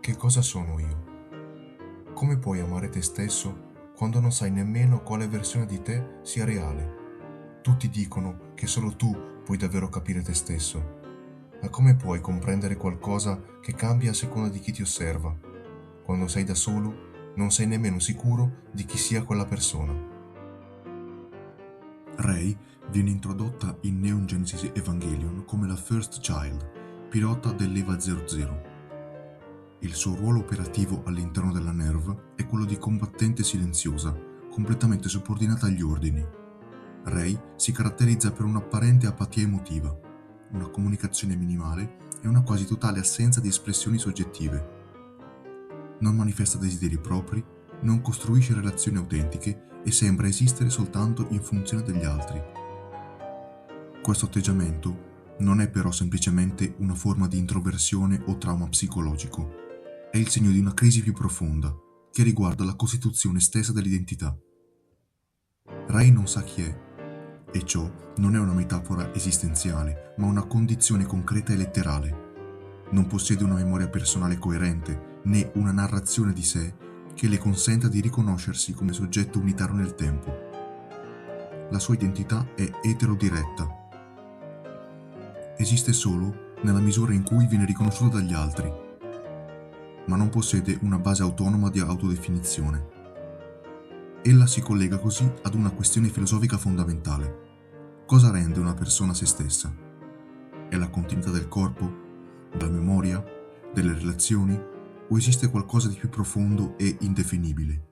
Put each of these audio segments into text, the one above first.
Che cosa sono io? Come puoi amare te stesso quando non sai nemmeno quale versione di te sia reale? Tutti dicono che solo tu puoi davvero capire te stesso, ma come puoi comprendere qualcosa che cambia a seconda di chi ti osserva? Quando sei da solo, non sei nemmeno sicuro di chi sia quella persona. Rey viene introdotta in Neon Genesis Evangelion come la First Child, pilota dell'EVA 00. Il suo ruolo operativo all'interno della NERV è quello di combattente silenziosa, completamente subordinata agli ordini. Rey si caratterizza per un'apparente apatia emotiva, una comunicazione minimale e una quasi totale assenza di espressioni soggettive. Non manifesta desideri propri, non costruisce relazioni autentiche e sembra esistere soltanto in funzione degli altri. Questo atteggiamento non è però semplicemente una forma di introversione o trauma psicologico, è il segno di una crisi più profonda che riguarda la costituzione stessa dell'identità. Rey non sa chi è, e ciò non è una metafora esistenziale, ma una condizione concreta e letterale. Non possiede una memoria personale coerente, né una narrazione di sé che le consenta di riconoscersi come soggetto unitario nel tempo. La sua identità è eterodiretta. Esiste solo nella misura in cui viene riconosciuta dagli altri, ma non possiede una base autonoma di autodefinizione. Ella si collega così ad una questione filosofica fondamentale. Cosa rende una persona se stessa? È la continuità del corpo, della memoria, delle relazioni, o esiste qualcosa di più profondo e indefinibile?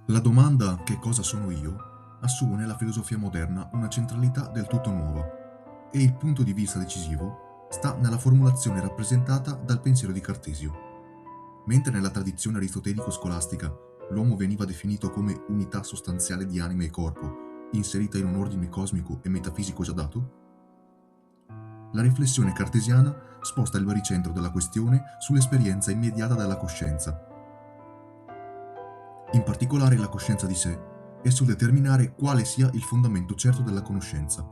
La domanda "che cosa sono io?" assume nella filosofia moderna una centralità del tutto nuova, e il punto di vista decisivo sta nella formulazione rappresentata dal pensiero di Cartesio. Mentre nella tradizione aristotelico-scolastica l'uomo veniva definito come unità sostanziale di anima e corpo, inserita in un ordine cosmico e metafisico già dato, la riflessione cartesiana sposta il baricentro della questione sull'esperienza immediata della coscienza, in particolare la coscienza di sé, e sul determinare quale sia il fondamento certo della conoscenza.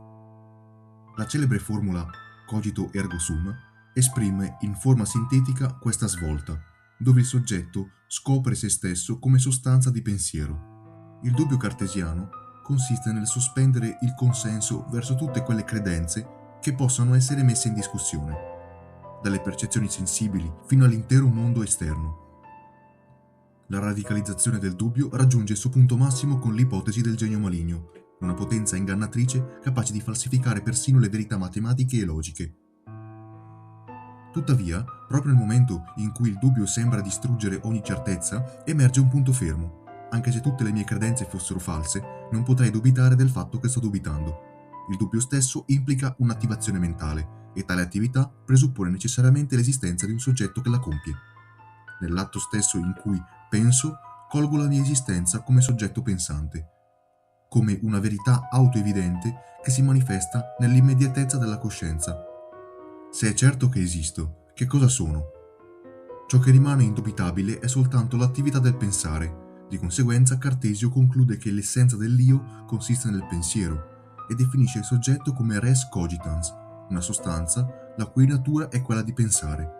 La celebre formula cogito ergo sum esprime in forma sintetica questa svolta, dove il soggetto scopre se stesso come sostanza di pensiero. Il dubbio cartesiano consiste nel sospendere il consenso verso tutte quelle credenze che possano essere messe in discussione, dalle percezioni sensibili fino all'intero mondo esterno. La radicalizzazione del dubbio raggiunge il suo punto massimo con l'ipotesi del genio maligno, una potenza ingannatrice capace di falsificare persino le verità matematiche e logiche. Tuttavia, proprio nel momento in cui il dubbio sembra distruggere ogni certezza, emerge un punto fermo. Anche se tutte le mie credenze fossero false, non potrei dubitare del fatto che sto dubitando. Il dubbio stesso implica un'attivazione mentale, e tale attività presuppone necessariamente l'esistenza di un soggetto che la compie. Nell'atto stesso in cui penso, colgo la mia esistenza come soggetto pensante, come una verità autoevidente che si manifesta nell'immediatezza della coscienza. Se è certo che esisto, che cosa sono? Ciò che rimane indubitabile è soltanto l'attività del pensare. Di conseguenza, Cartesio conclude che l'essenza dell'io consiste nel pensiero e definisce il soggetto come res cogitans, una sostanza la cui natura è quella di pensare.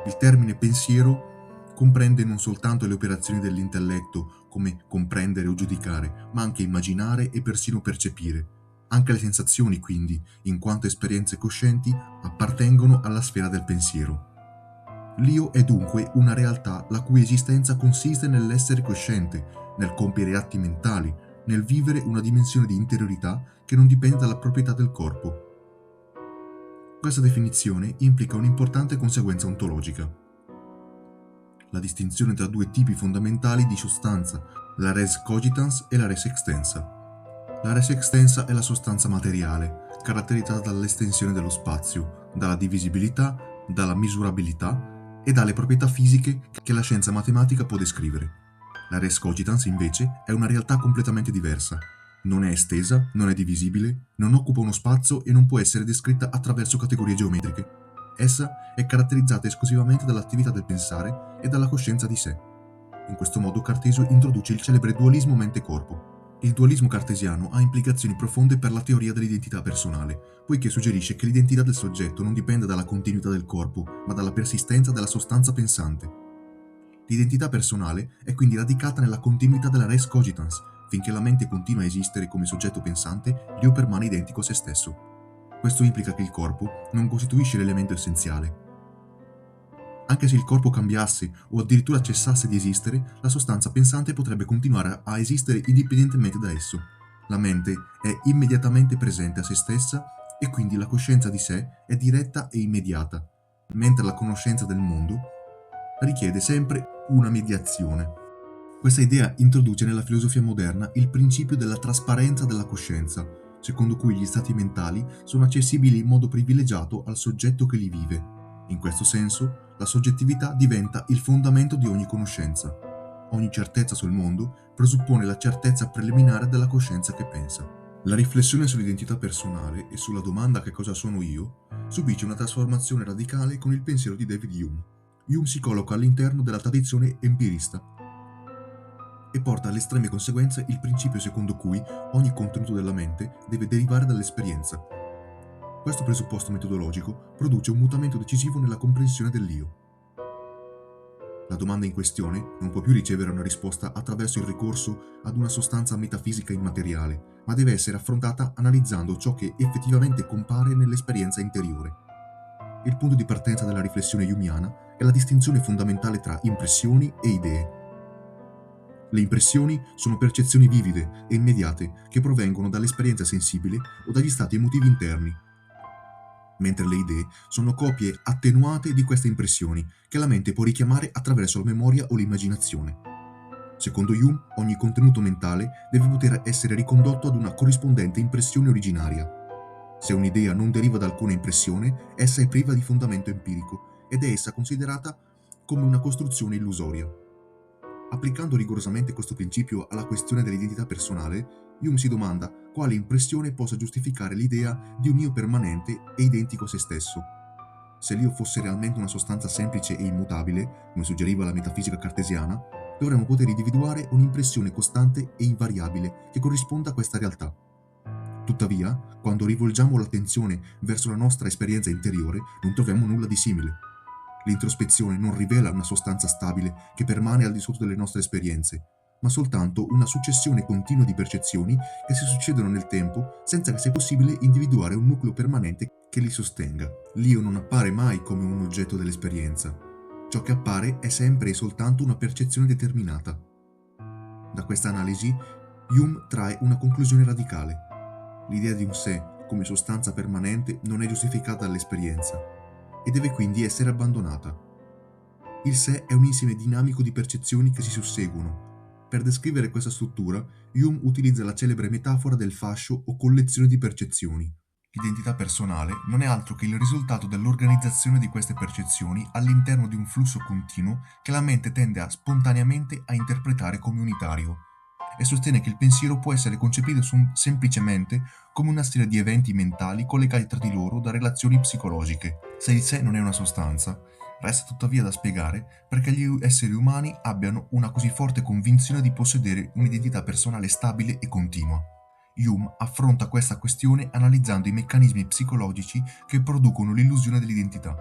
Il termine pensiero comprende non soltanto le operazioni dell'intelletto, come comprendere o giudicare, ma anche immaginare e persino percepire. Anche le sensazioni, quindi, in quanto esperienze coscienti, appartengono alla sfera del pensiero. L'io è dunque una realtà la cui esistenza consiste nell'essere cosciente, nel compiere atti mentali, nel vivere una dimensione di interiorità che non dipende dalla proprietà del corpo. Questa definizione implica un'importante conseguenza ontologica: la distinzione tra due tipi fondamentali di sostanza, la res cogitans e la res extensa. La res extensa è la sostanza materiale, caratterizzata dall'estensione dello spazio, dalla divisibilità, dalla misurabilità e dalle proprietà fisiche che la scienza matematica può descrivere. La res cogitans, invece, è una realtà completamente diversa. Non è estesa, non è divisibile, non occupa uno spazio e non può essere descritta attraverso categorie geometriche. Essa è caratterizzata esclusivamente dall'attività del pensare e dalla coscienza di sé. In questo modo Cartesio introduce il celebre dualismo mente-corpo. Il dualismo cartesiano ha implicazioni profonde per la teoria dell'identità personale, poiché suggerisce che l'identità del soggetto non dipenda dalla continuità del corpo, ma dalla persistenza della sostanza pensante. L'identità personale è quindi radicata nella continuità della res cogitans. Finché la mente continua a esistere come soggetto pensante, l'io permane identico a se stesso. Questo implica che il corpo non costituisce l'elemento essenziale. Anche se il corpo cambiasse o addirittura cessasse di esistere, la sostanza pensante potrebbe continuare a esistere indipendentemente da esso. La mente è immediatamente presente a se stessa e quindi la coscienza di sé è diretta e immediata, mentre la conoscenza del mondo richiede sempre una mediazione. Questa idea introduce nella filosofia moderna il principio della trasparenza della coscienza, secondo cui gli stati mentali sono accessibili in modo privilegiato al soggetto che li vive. In questo senso, la soggettività diventa il fondamento di ogni conoscenza. Ogni certezza sul mondo presuppone la certezza preliminare della coscienza che pensa. La riflessione sull'identità personale e sulla domanda che cosa sono io subisce una trasformazione radicale con il pensiero di David Hume. Hume si colloca all'interno della tradizione empirista e porta alle estreme conseguenze il principio secondo cui ogni contenuto della mente deve derivare dall'esperienza. Questo presupposto metodologico produce un mutamento decisivo nella comprensione dell'io. La domanda in questione non può più ricevere una risposta attraverso il ricorso ad una sostanza metafisica immateriale, ma deve essere affrontata analizzando ciò che effettivamente compare nell'esperienza interiore. Il punto di partenza della riflessione humiana è la distinzione fondamentale tra impressioni e idee. Le impressioni sono percezioni vivide e immediate che provengono dall'esperienza sensibile o dagli stati emotivi interni, mentre le idee sono copie attenuate di queste impressioni che la mente può richiamare attraverso la memoria o l'immaginazione. Secondo Hume, ogni contenuto mentale deve poter essere ricondotto ad una corrispondente impressione originaria. Se un'idea non deriva da alcuna impressione, essa è priva di fondamento empirico ed è essa considerata come una costruzione illusoria. Applicando rigorosamente questo principio alla questione dell'identità personale, Hume si domanda quale impressione possa giustificare l'idea di un io permanente e identico a se stesso. Se l'io fosse realmente una sostanza semplice e immutabile, come suggeriva la metafisica cartesiana, dovremmo poter individuare un'impressione costante e invariabile che corrisponda a questa realtà. Tuttavia, quando rivolgiamo l'attenzione verso la nostra esperienza interiore, non troviamo nulla di simile. L'introspezione non rivela una sostanza stabile che permane al di sotto delle nostre esperienze, ma soltanto una successione continua di percezioni che si succedono nel tempo senza che sia possibile individuare un nucleo permanente che li sostenga. L'io non appare mai come un oggetto dell'esperienza. Ciò che appare è sempre e soltanto una percezione determinata. Da questa analisi, Hume trae una conclusione radicale. L'idea di un sé come sostanza permanente non è giustificata dall'esperienza e deve quindi essere abbandonata. Il sé è un insieme dinamico di percezioni che si susseguono. Per descrivere questa struttura, Hume utilizza la celebre metafora del fascio o collezione di percezioni. L'identità personale non è altro che il risultato dell'organizzazione di queste percezioni all'interno di un flusso continuo che la mente tende spontaneamente a interpretare come unitario, e sostiene che il pensiero può essere concepito semplicemente come una serie di eventi mentali collegati tra di loro da relazioni psicologiche. Se il sé non è una sostanza, resta tuttavia da spiegare perché gli esseri umani abbiano una così forte convinzione di possedere un'identità personale stabile e continua. Hume affronta questa questione analizzando i meccanismi psicologici che producono l'illusione dell'identità.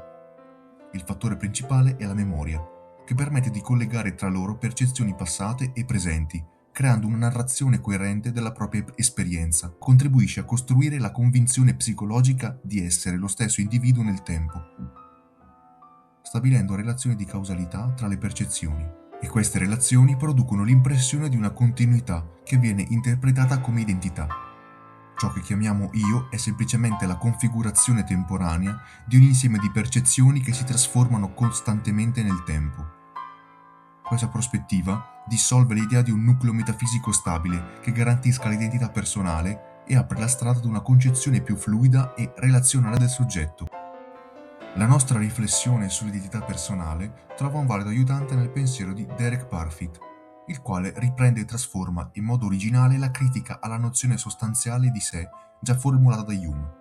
Il fattore principale è la memoria, che permette di collegare tra loro percezioni passate e presenti, creando una narrazione coerente della propria esperienza. Contribuisce a costruire la convinzione psicologica di essere lo stesso individuo nel tempo, stabilendo relazioni di causalità tra le percezioni, e queste relazioni producono l'impressione di una continuità che viene interpretata come identità. Ciò che chiamiamo io è semplicemente la configurazione temporanea di un insieme di percezioni che si trasformano costantemente nel tempo. Questa prospettiva dissolve l'idea di un nucleo metafisico stabile che garantisca l'identità personale e apre la strada ad una concezione più fluida e relazionale del soggetto. La nostra riflessione sull'identità personale trova un valido aiutante nel pensiero di Derek Parfit, il quale riprende e trasforma in modo originale la critica alla nozione sostanziale di sé già formulata da Hume.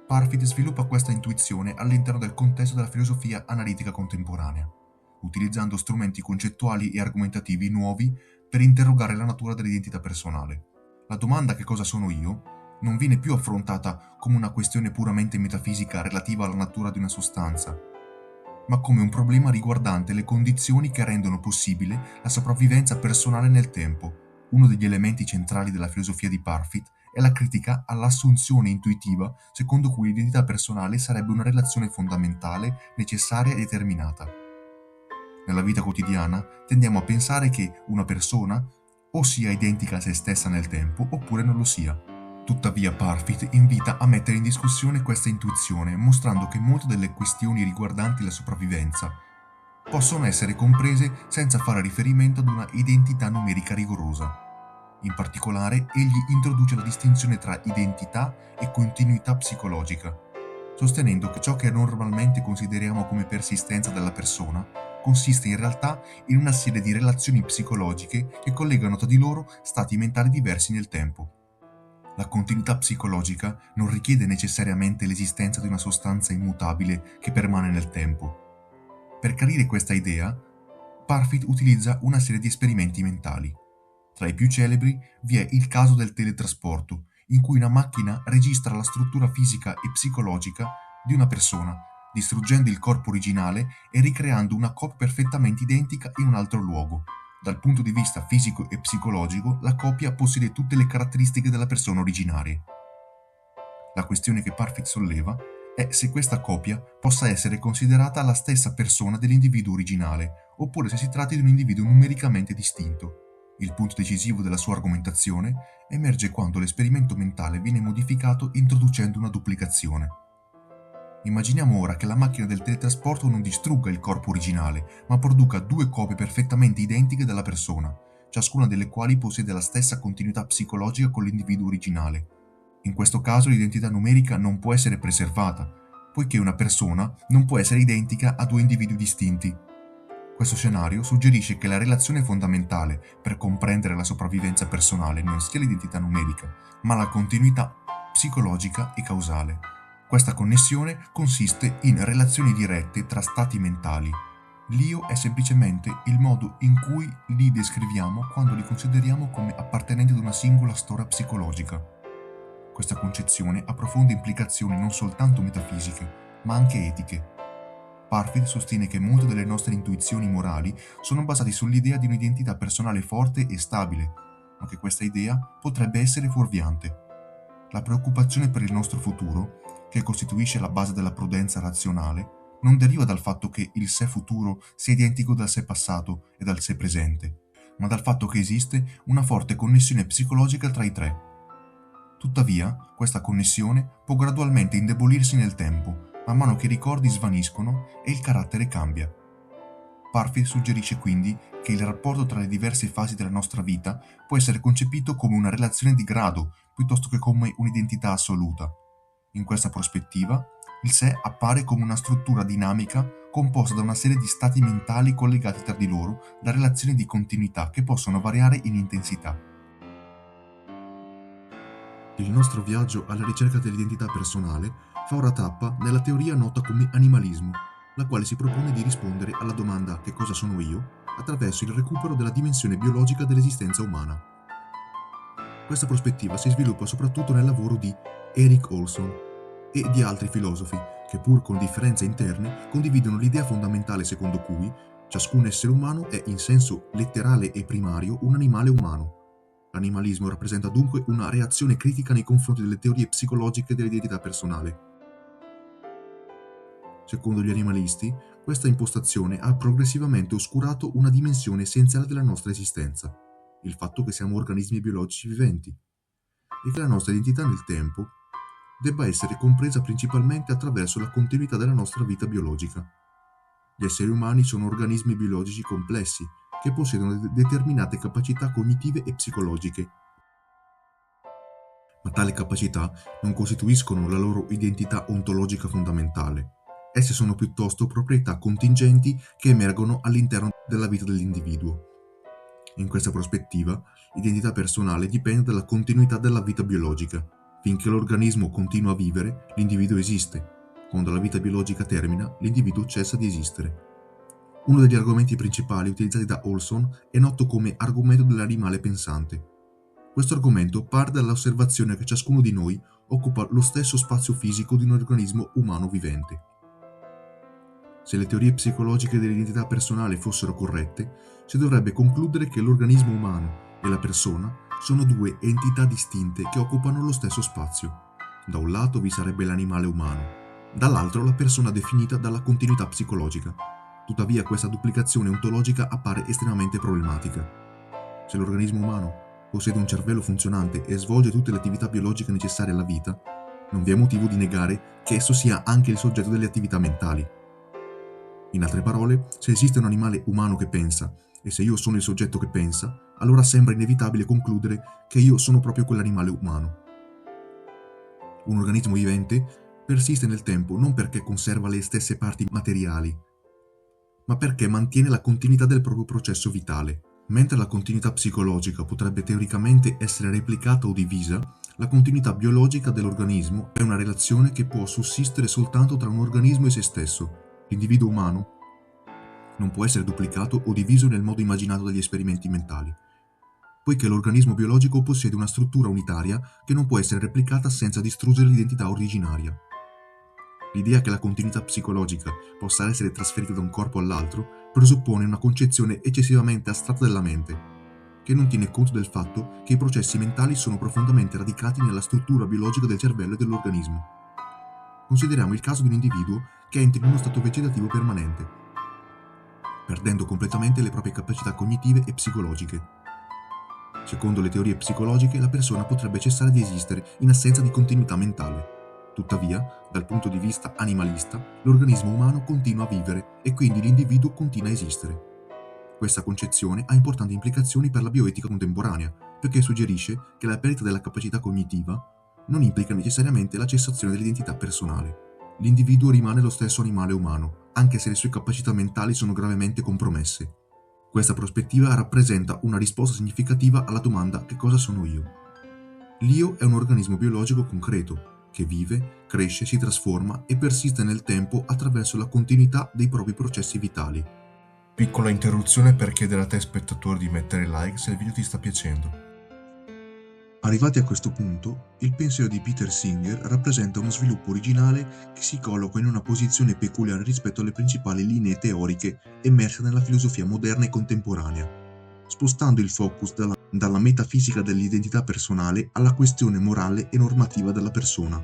Parfit sviluppa questa intuizione all'interno del contesto della filosofia analitica contemporanea, utilizzando strumenti concettuali e argomentativi nuovi per interrogare la natura dell'identità personale. La domanda che cosa sono io non viene più affrontata come una questione puramente metafisica relativa alla natura di una sostanza, ma come un problema riguardante le condizioni che rendono possibile la sopravvivenza personale nel tempo. Uno degli elementi centrali della filosofia di Parfit è la critica all'assunzione intuitiva secondo cui l'identità personale sarebbe una relazione fondamentale, necessaria e determinata. Nella vita quotidiana tendiamo a pensare che una persona o sia identica a se stessa nel tempo oppure non lo sia. Tuttavia Parfit invita a mettere in discussione questa intuizione, mostrando che molte delle questioni riguardanti la sopravvivenza possono essere comprese senza fare riferimento ad una identità numerica rigorosa. In particolare, egli introduce la distinzione tra identità e continuità psicologica, sostenendo che ciò che normalmente consideriamo come persistenza della persona consiste in realtà in una serie di relazioni psicologiche che collegano tra di loro stati mentali diversi nel tempo. La continuità psicologica non richiede necessariamente l'esistenza di una sostanza immutabile che permane nel tempo. Per chiarire questa idea, Parfit utilizza una serie di esperimenti mentali. Tra i più celebri vi è il caso del teletrasporto, in cui una macchina registra la struttura fisica e psicologica di una persona, distruggendo il corpo originale e ricreando una copia perfettamente identica in un altro luogo. Dal punto di vista fisico e psicologico, la copia possiede tutte le caratteristiche della persona originaria. La questione che Parfit solleva è se questa copia possa essere considerata la stessa persona dell'individuo originale, oppure se si tratti di un individuo numericamente distinto. Il punto decisivo della sua argomentazione emerge quando l'esperimento mentale viene modificato introducendo una duplicazione. Immaginiamo ora che la macchina del teletrasporto non distrugga il corpo originale, ma produca due copie perfettamente identiche della persona, ciascuna delle quali possiede la stessa continuità psicologica con l'individuo originale. In questo caso l'identità numerica non può essere preservata, poiché una persona non può essere identica a due individui distinti. Questo scenario suggerisce che la relazione fondamentale per comprendere la sopravvivenza personale non sia l'identità numerica, ma la continuità psicologica e causale. Questa connessione consiste in relazioni dirette tra stati mentali. L'io è semplicemente il modo in cui li descriviamo quando li consideriamo come appartenenti ad una singola storia psicologica. Questa concezione ha profonde implicazioni non soltanto metafisiche, ma anche etiche. Parfit sostiene che molte delle nostre intuizioni morali sono basate sull'idea di un'identità personale forte e stabile, ma che questa idea potrebbe essere fuorviante. La preoccupazione per il nostro futuro, che costituisce la base della prudenza razionale, non deriva dal fatto che il sé futuro sia identico dal sé passato e dal sé presente, ma dal fatto che esiste una forte connessione psicologica tra i tre. Tuttavia, questa connessione può gradualmente indebolirsi nel tempo, man mano che i ricordi svaniscono e il carattere cambia. Parfit suggerisce quindi che il rapporto tra le diverse fasi della nostra vita può essere concepito come una relazione di grado piuttosto che come un'identità assoluta. In questa prospettiva, il sé appare come una struttura dinamica composta da una serie di stati mentali collegati tra di loro da relazioni di continuità che possono variare in intensità. Il nostro viaggio alla ricerca dell'identità personale fa ora tappa nella teoria nota come animalismo, la quale si propone di rispondere alla domanda "che cosa sono io?" attraverso il recupero della dimensione biologica dell'esistenza umana. Questa prospettiva si sviluppa soprattutto nel lavoro di Erik Olson e di altri filosofi che, pur con differenze interne, condividono l'idea fondamentale secondo cui ciascun essere umano è in senso letterale e primario un animale umano. L'animalismo rappresenta dunque una reazione critica nei confronti delle teorie psicologiche dell'identità personale. Secondo gli animalisti, questa impostazione ha progressivamente oscurato una dimensione essenziale della nostra esistenza, il fatto che siamo organismi biologici viventi, e che la nostra identità nel tempo debba essere compresa principalmente attraverso la continuità della nostra vita biologica. Gli esseri umani sono organismi biologici complessi, che possiedono determinate capacità cognitive e psicologiche, ma tali capacità non costituiscono la loro identità ontologica fondamentale. Esse sono piuttosto proprietà contingenti che emergono all'interno della vita dell'individuo. In questa prospettiva, l'identità personale dipende dalla continuità della vita biologica. Finché l'organismo continua a vivere, l'individuo esiste. Quando la vita biologica termina, l'individuo cessa di esistere. Uno degli argomenti principali utilizzati da Olson è noto come argomento dell'animale pensante. Questo argomento parte dall'osservazione che ciascuno di noi occupa lo stesso spazio fisico di un organismo umano vivente. Se le teorie psicologiche dell'identità personale fossero corrette, si dovrebbe concludere che l'organismo umano e la persona sono due entità distinte che occupano lo stesso spazio. Da un lato vi sarebbe l'animale umano, dall'altro la persona definita dalla continuità psicologica. Tuttavia questa duplicazione ontologica appare estremamente problematica. Se l'organismo umano possiede un cervello funzionante e svolge tutte le attività biologiche necessarie alla vita, non vi è motivo di negare che esso sia anche il soggetto delle attività mentali. In altre parole, se esiste un animale umano che pensa, e se io sono il soggetto che pensa, allora sembra inevitabile concludere che io sono proprio quell'animale umano. Un organismo vivente persiste nel tempo non perché conserva le stesse parti materiali, ma perché mantiene la continuità del proprio processo vitale. Mentre la continuità psicologica potrebbe teoricamente essere replicata o divisa, la continuità biologica dell'organismo è una relazione che può sussistere soltanto tra un organismo e se stesso. L'individuo umano non può essere duplicato o diviso nel modo immaginato dagli esperimenti mentali, poiché l'organismo biologico possiede una struttura unitaria che non può essere replicata senza distruggere l'identità originaria. L'idea che la continuità psicologica possa essere trasferita da un corpo all'altro presuppone una concezione eccessivamente astratta della mente, che non tiene conto del fatto che i processi mentali sono profondamente radicati nella struttura biologica del cervello e dell'organismo. Consideriamo il caso di un individuo che entra in uno stato vegetativo permanente, perdendo completamente le proprie capacità cognitive e psicologiche. Secondo le teorie psicologiche, la persona potrebbe cessare di esistere in assenza di continuità mentale. Tuttavia, dal punto di vista animalista, l'organismo umano continua a vivere e quindi l'individuo continua a esistere. Questa concezione ha importanti implicazioni per la bioetica contemporanea, perché suggerisce che la perdita della capacità cognitiva non implica necessariamente la cessazione dell'identità personale. L'individuo rimane lo stesso animale umano, anche se le sue capacità mentali sono gravemente compromesse. Questa prospettiva rappresenta una risposta significativa alla domanda «Che cosa sono io?». L'io è un organismo biologico concreto, che vive, cresce, si trasforma e persiste nel tempo attraverso la continuità dei propri processi vitali. Piccola interruzione per chiedere a te spettatore di mettere like se il video ti sta piacendo. Arrivati a questo punto, il pensiero di Peter Singer rappresenta uno sviluppo originale che si colloca in una posizione peculiare rispetto alle principali linee teoriche emerse nella filosofia moderna e contemporanea, spostando il focus dalla metafisica dell'identità personale alla questione morale e normativa della persona.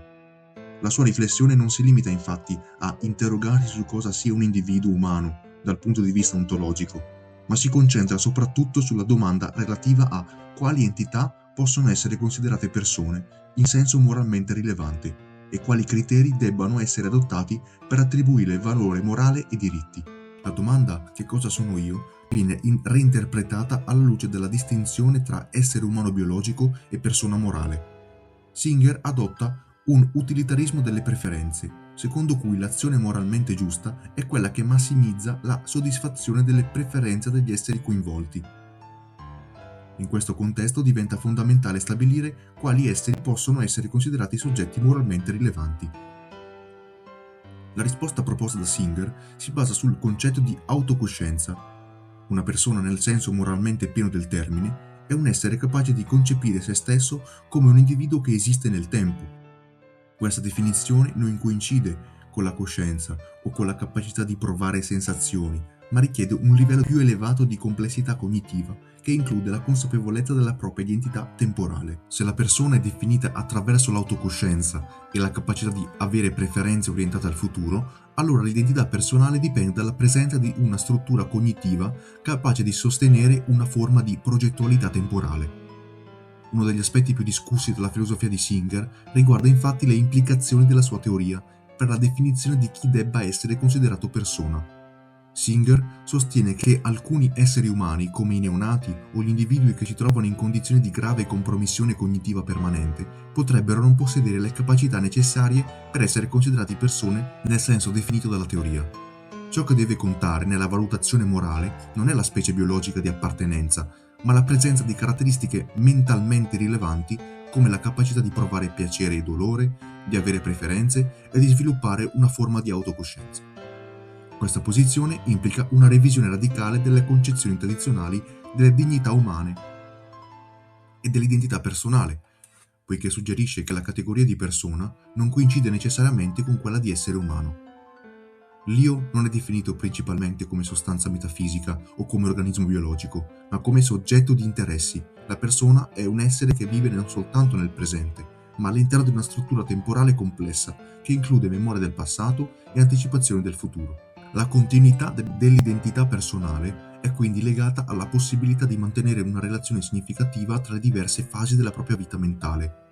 La sua riflessione non si limita infatti a interrogarsi su cosa sia un individuo umano dal punto di vista ontologico, ma si concentra soprattutto sulla domanda relativa a quali entità possono essere considerate persone in senso moralmente rilevante e quali criteri debbano essere adottati per attribuire valore morale e diritti. La domanda «Che cosa sono io?» viene reinterpretata alla luce della distinzione tra essere umano biologico e persona morale. Singer adotta un utilitarismo delle preferenze, secondo cui l'azione moralmente giusta è quella che massimizza la soddisfazione delle preferenze degli esseri coinvolti. In questo contesto diventa fondamentale stabilire quali esseri possono essere considerati soggetti moralmente rilevanti. La risposta proposta da Singer si basa sul concetto di autocoscienza. Una persona nel senso moralmente pieno del termine è un essere capace di concepire se stesso come un individuo che esiste nel tempo. Questa definizione non coincide con la coscienza o con la capacità di provare sensazioni, ma richiede un livello più elevato di complessità cognitiva che include la consapevolezza della propria identità temporale. Se la persona è definita attraverso l'autocoscienza e la capacità di avere preferenze orientate al futuro, allora l'identità personale dipende dalla presenza di una struttura cognitiva capace di sostenere una forma di progettualità temporale. Uno degli aspetti più discussi della filosofia di Singer riguarda infatti le implicazioni della sua teoria per la definizione di chi debba essere considerato persona. Singer sostiene che alcuni esseri umani, come i neonati o gli individui che si trovano in condizioni di grave compromissione cognitiva permanente, potrebbero non possedere le capacità necessarie per essere considerati persone nel senso definito dalla teoria. Ciò che deve contare nella valutazione morale non è la specie biologica di appartenenza, ma la presenza di caratteristiche mentalmente rilevanti come la capacità di provare piacere e dolore, di avere preferenze e di sviluppare una forma di autocoscienza. Questa posizione implica una revisione radicale delle concezioni tradizionali delle dignità umane. e dell'identità personale, poiché suggerisce che la categoria di persona non coincide necessariamente con quella di essere umano. L'io non è definito principalmente come sostanza metafisica o come organismo biologico, ma come soggetto di interessi. La persona è un essere che vive non soltanto nel presente, ma all'interno di una struttura temporale complessa che include memoria del passato e anticipazione del futuro. La continuità dell'identità personale è quindi legata alla possibilità di mantenere una relazione significativa tra le diverse fasi della propria vita mentale.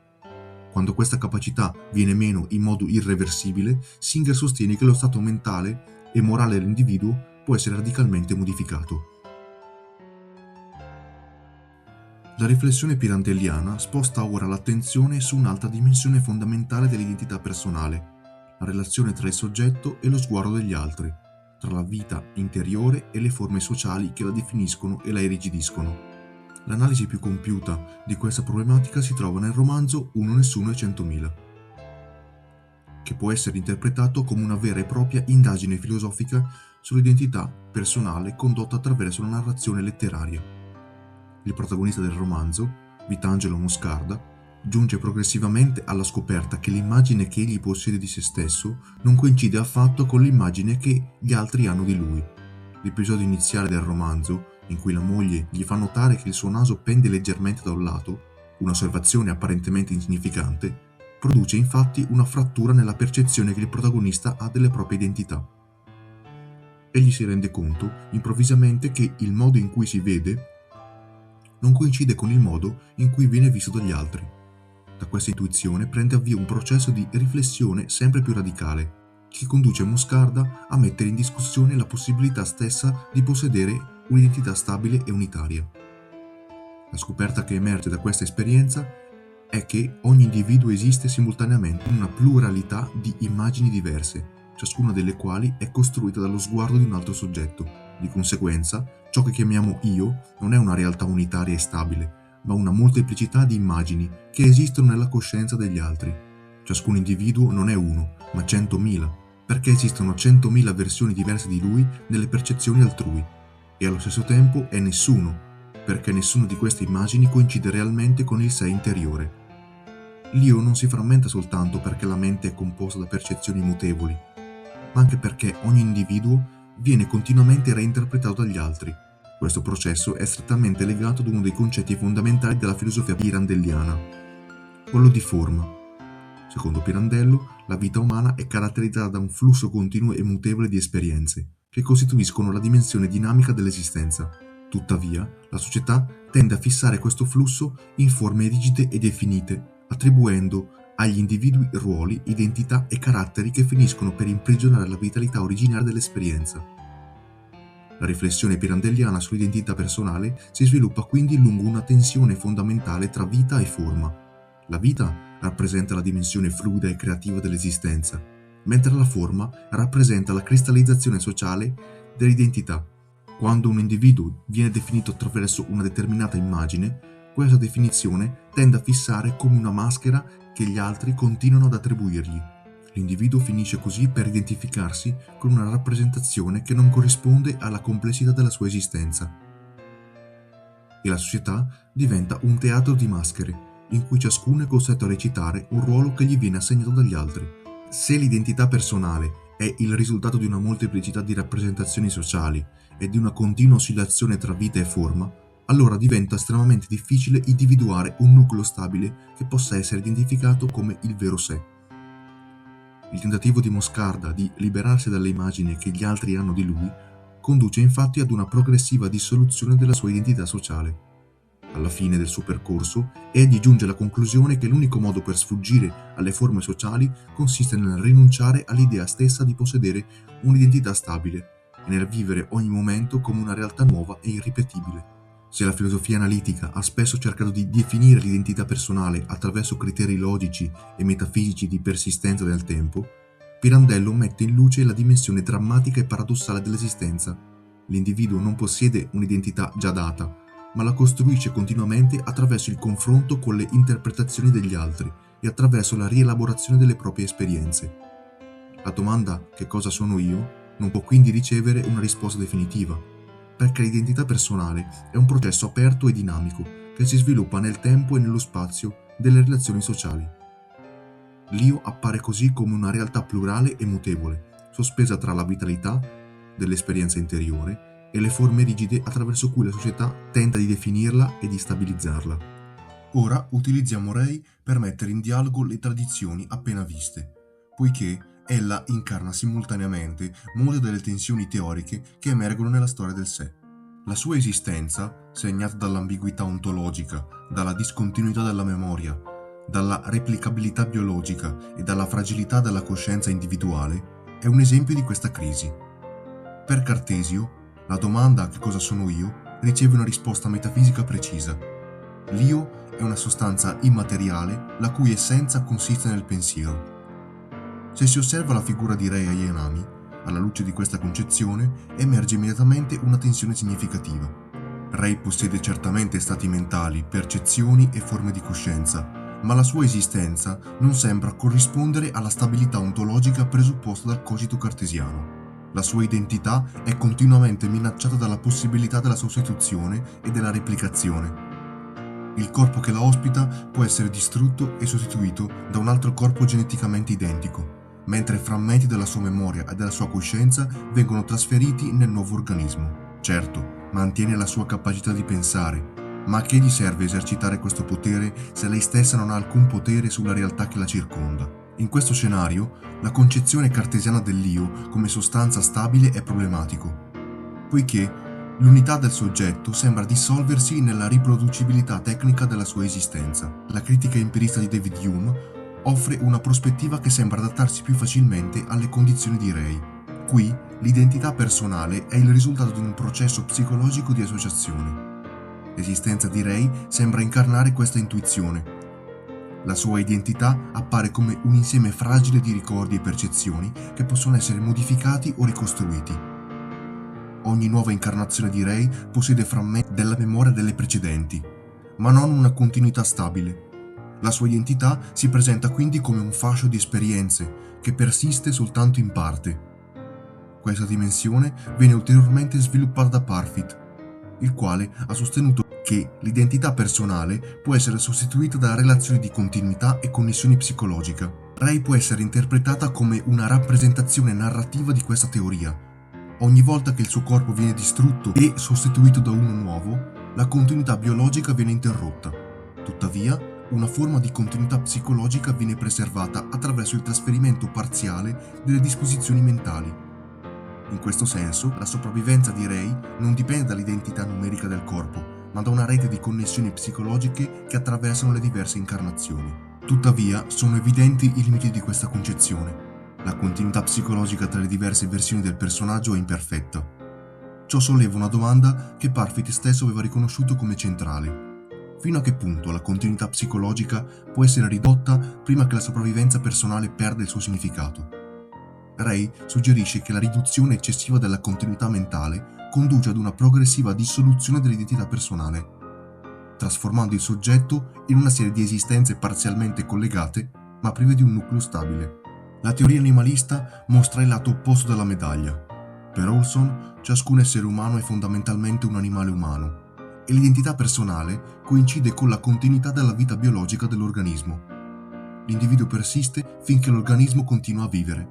Quando questa capacità viene meno in modo irreversibile, Singer sostiene che lo stato mentale e morale dell'individuo può essere radicalmente modificato. La riflessione pirandelliana sposta ora l'attenzione su un'altra dimensione fondamentale dell'identità personale, la relazione tra il soggetto e lo sguardo degli altri, tra la vita interiore e le forme sociali che la definiscono e la irrigidiscono. L'analisi più compiuta di questa problematica si trova nel romanzo Uno Nessuno e 100.000, che può essere interpretato come una vera e propria indagine filosofica sull'identità personale condotta attraverso una narrazione letteraria. Il protagonista del romanzo, Vitangelo Moscarda, giunge progressivamente alla scoperta che l'immagine che egli possiede di se stesso non coincide affatto con l'immagine che gli altri hanno di lui. L'episodio iniziale del romanzo, in cui la moglie gli fa notare che il suo naso pende leggermente da un lato, un'osservazione apparentemente insignificante, produce infatti una frattura nella percezione che il protagonista ha delle proprie identità. Egli si rende conto, improvvisamente, che il modo in cui si vede non coincide con il modo in cui viene visto dagli altri. Da questa intuizione prende avvio un processo di riflessione sempre più radicale, che conduce Moscarda a mettere in discussione la possibilità stessa di possedere un'identità stabile e unitaria. La scoperta che emerge da questa esperienza è che ogni individuo esiste simultaneamente in una pluralità di immagini diverse, ciascuna delle quali è costruita dallo sguardo di un altro soggetto. Di conseguenza, ciò che chiamiamo io non è una realtà unitaria e stabile, ma una molteplicità di immagini che esistono nella coscienza degli altri. Ciascun individuo non è uno, ma 100.000, perché esistono 100.000 versioni diverse di lui nelle percezioni altrui, e allo stesso tempo è nessuno, perché nessuna di queste immagini coincide realmente con il sé interiore. L'io non si frammenta soltanto perché la mente è composta da percezioni mutevoli, ma anche perché ogni individuo viene continuamente reinterpretato dagli altri. Questo processo è strettamente legato ad uno dei concetti fondamentali della filosofia pirandelliana, quello di forma. Secondo Pirandello, la vita umana è caratterizzata da un flusso continuo e mutevole di esperienze, che costituiscono la dimensione dinamica dell'esistenza. Tuttavia, la società tende a fissare questo flusso in forme rigide e definite, attribuendo agli individui ruoli, identità e caratteri che finiscono per imprigionare la vitalità originaria dell'esperienza. La riflessione pirandelliana sull'identità personale si sviluppa quindi lungo una tensione fondamentale tra vita e forma. La vita rappresenta la dimensione fluida e creativa dell'esistenza, mentre la forma rappresenta la cristallizzazione sociale dell'identità. Quando un individuo viene definito attraverso una determinata immagine, questa definizione tende a fissare come una maschera che gli altri continuano ad attribuirgli. L'individuo finisce così per identificarsi con una rappresentazione che non corrisponde alla complessità della sua esistenza. E la società diventa un teatro di maschere, in cui ciascuno è costretto a recitare un ruolo che gli viene assegnato dagli altri. Se l'identità personale è il risultato di una molteplicità di rappresentazioni sociali e di una continua oscillazione tra vita e forma, allora diventa estremamente difficile individuare un nucleo stabile che possa essere identificato come il vero sé. Il tentativo di Moscarda di liberarsi dalle immagini che gli altri hanno di lui conduce infatti ad una progressiva dissoluzione della sua identità sociale. Alla fine del suo percorso, egli giunge alla conclusione che l'unico modo per sfuggire alle forme sociali consiste nel rinunciare all'idea stessa di possedere un'identità stabile e nel vivere ogni momento come una realtà nuova e irripetibile. Se la filosofia analitica ha spesso cercato di definire l'identità personale attraverso criteri logici e metafisici di persistenza nel tempo, Pirandello mette in luce la dimensione drammatica e paradossale dell'esistenza. L'individuo non possiede un'identità già data, ma la costruisce continuamente attraverso il confronto con le interpretazioni degli altri e attraverso la rielaborazione delle proprie esperienze. La domanda "che cosa sono io?" non può quindi ricevere una risposta definitiva, perché l'identità personale è un processo aperto e dinamico che si sviluppa nel tempo e nello spazio delle relazioni sociali. L'io appare così come una realtà plurale e mutevole, sospesa tra la vitalità dell'esperienza interiore e le forme rigide attraverso cui la società tenta di definirla e di stabilizzarla. Ora utilizziamo Rei per mettere in dialogo le tradizioni appena viste, poiché ella incarna simultaneamente molte delle tensioni teoriche che emergono nella storia del sé. La sua esistenza, segnata dall'ambiguità ontologica, dalla discontinuità della memoria, dalla replicabilità biologica e dalla fragilità della coscienza individuale, è un esempio di questa crisi. Per Cartesio, la domanda "che cosa sono io?" riceve una risposta metafisica precisa. L'io è una sostanza immateriale la cui essenza consiste nel pensiero. Se si osserva la figura di Rei Ayanami, alla luce di questa concezione emerge immediatamente una tensione significativa. Rei possiede certamente stati mentali, percezioni e forme di coscienza, ma la sua esistenza non sembra corrispondere alla stabilità ontologica presupposta dal cogito cartesiano. La sua identità è continuamente minacciata dalla possibilità della sostituzione e della replicazione. Il corpo che la ospita può essere distrutto e sostituito da un altro corpo geneticamente identico, mentre frammenti della sua memoria e della sua coscienza vengono trasferiti nel nuovo organismo. Certo, mantiene la sua capacità di pensare, ma a che gli serve esercitare questo potere se lei stessa non ha alcun potere sulla realtà che la circonda? In questo scenario, la concezione cartesiana dell'io come sostanza stabile è problematico, poiché l'unità del soggetto sembra dissolversi nella riproducibilità tecnica della sua esistenza. La critica empirista di David Hume offre una prospettiva che sembra adattarsi più facilmente alle condizioni di Rei. Qui l'identità personale è il risultato di un processo psicologico di associazione. L'esistenza di Rei sembra incarnare questa intuizione. La sua identità appare come un insieme fragile di ricordi e percezioni che possono essere modificati o ricostruiti. Ogni nuova incarnazione di Rei possiede frammenti della memoria delle precedenti, ma non una continuità stabile. La sua identità si presenta quindi come un fascio di esperienze che persiste soltanto in parte. Questa dimensione viene ulteriormente sviluppata da Parfit, il quale ha sostenuto che l'identità personale può essere sostituita da relazioni di continuità e connessione psicologica. Rei può essere interpretata come una rappresentazione narrativa di questa teoria. Ogni volta che il suo corpo viene distrutto e sostituito da uno nuovo, la continuità biologica viene interrotta. Tuttavia, una forma di continuità psicologica viene preservata attraverso il trasferimento parziale delle disposizioni mentali. In questo senso, la sopravvivenza di Rei non dipende dall'identità numerica del corpo, ma da una rete di connessioni psicologiche che attraversano le diverse incarnazioni. Tuttavia, sono evidenti i limiti di questa concezione. La continuità psicologica tra le diverse versioni del personaggio è imperfetta. Ciò solleva una domanda che Parfit stesso aveva riconosciuto come centrale. Fino a che punto la continuità psicologica può essere ridotta prima che la sopravvivenza personale perda il suo significato? Rei suggerisce che la riduzione eccessiva della continuità mentale conduce ad una progressiva dissoluzione dell'identità personale, trasformando il soggetto in una serie di esistenze parzialmente collegate ma prive di un nucleo stabile. La teoria animalista mostra il lato opposto della medaglia. Per Olson, ciascun essere umano è fondamentalmente un animale umano, e l'identità personale coincide con la continuità della vita biologica dell'organismo. L'individuo persiste finché l'organismo continua a vivere.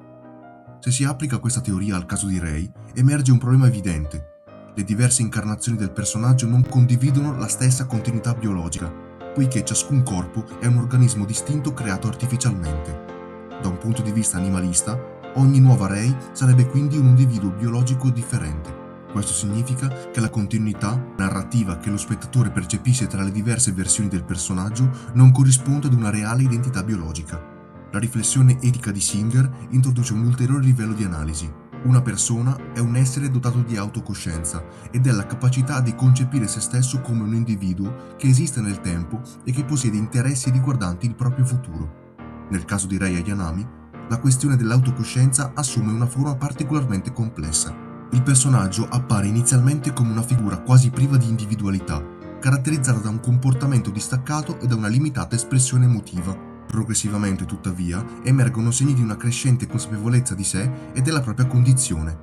Se si applica questa teoria al caso di Rei, emerge un problema evidente. Le diverse incarnazioni del personaggio non condividono la stessa continuità biologica, poiché ciascun corpo è un organismo distinto creato artificialmente. Da un punto di vista animalista, ogni nuova Rei sarebbe quindi un individuo biologico differente. Questo significa che la continuità narrativa che lo spettatore percepisce tra le diverse versioni del personaggio non corrisponde ad una reale identità biologica. La riflessione etica di Singer introduce un ulteriore livello di analisi. Una persona è un essere dotato di autocoscienza ed è la capacità di concepire se stesso come un individuo che esiste nel tempo e che possiede interessi riguardanti il proprio futuro. Nel caso di Rei Ayanami, la questione dell'autocoscienza assume una forma particolarmente complessa. Il personaggio appare inizialmente come una figura quasi priva di individualità, caratterizzata da un comportamento distaccato e da una limitata espressione emotiva. Progressivamente, tuttavia, emergono segni di una crescente consapevolezza di sé e della propria condizione.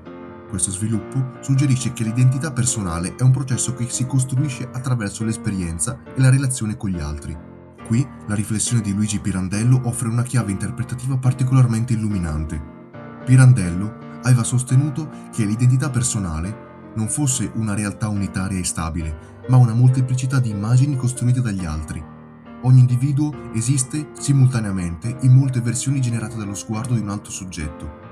Questo sviluppo suggerisce che l'identità personale è un processo che si costruisce attraverso l'esperienza e la relazione con gli altri. Qui la riflessione di Luigi Pirandello offre una chiave interpretativa particolarmente illuminante. Pirandello aveva sostenuto che l'identità personale non fosse una realtà unitaria e stabile, ma una molteplicità di immagini costruite dagli altri. Ogni individuo esiste simultaneamente in molte versioni generate dallo sguardo di un altro soggetto.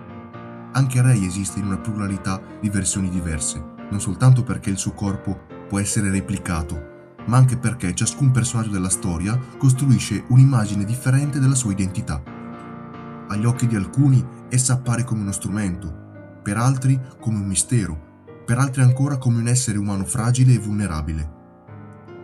Anche Ray esiste in una pluralità di versioni diverse, non soltanto perché il suo corpo può essere replicato, ma anche perché ciascun personaggio della storia costruisce un'immagine differente della sua identità. Agli occhi di alcuni essa appare come uno strumento, per altri come un mistero, per altri ancora come un essere umano fragile e vulnerabile.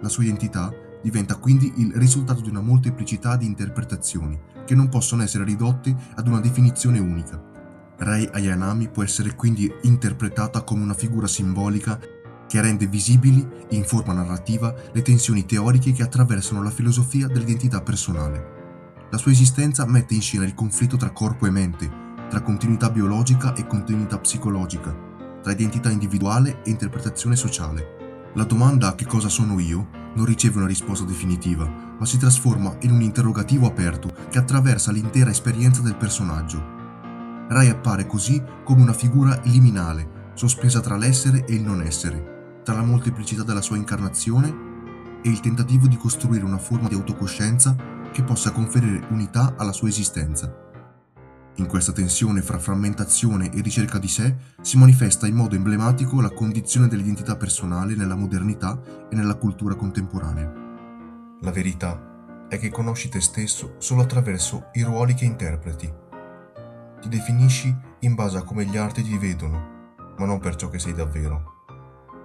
La sua identità diventa quindi il risultato di una molteplicità di interpretazioni che non possono essere ridotte ad una definizione unica. Rei Ayanami può essere quindi interpretata come una figura simbolica che rende visibili, in forma narrativa, le tensioni teoriche che attraversano la filosofia dell'identità personale. La sua esistenza mette in scena il conflitto tra corpo e mente, tra continuità biologica e continuità psicologica, tra identità individuale e interpretazione sociale. La domanda "che cosa sono io?" non riceve una risposta definitiva, ma si trasforma in un interrogativo aperto che attraversa l'intera esperienza del personaggio. Rai appare così come una figura liminale, sospesa tra l'essere e il non essere, tra la molteplicità della sua incarnazione e il tentativo di costruire una forma di autocoscienza che possa conferire unità alla sua esistenza. In questa tensione fra frammentazione e ricerca di sé si manifesta in modo emblematico la condizione dell'identità personale nella modernità e nella cultura contemporanea. La verità è che conosci te stesso solo attraverso i ruoli che interpreti. Ti definisci in base a come gli altri ti vedono, ma non per ciò che sei davvero,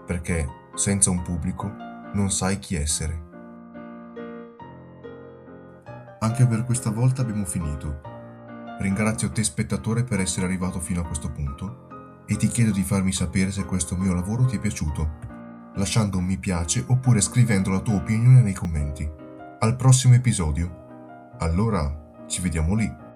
perché senza un pubblico non sai chi essere. Anche per questa volta abbiamo finito. Ringrazio te spettatore per essere arrivato fino a questo punto e ti chiedo di farmi sapere se questo mio lavoro ti è piaciuto, lasciando un mi piace oppure scrivendo la tua opinione nei commenti. Al prossimo episodio. Allora, ci vediamo lì.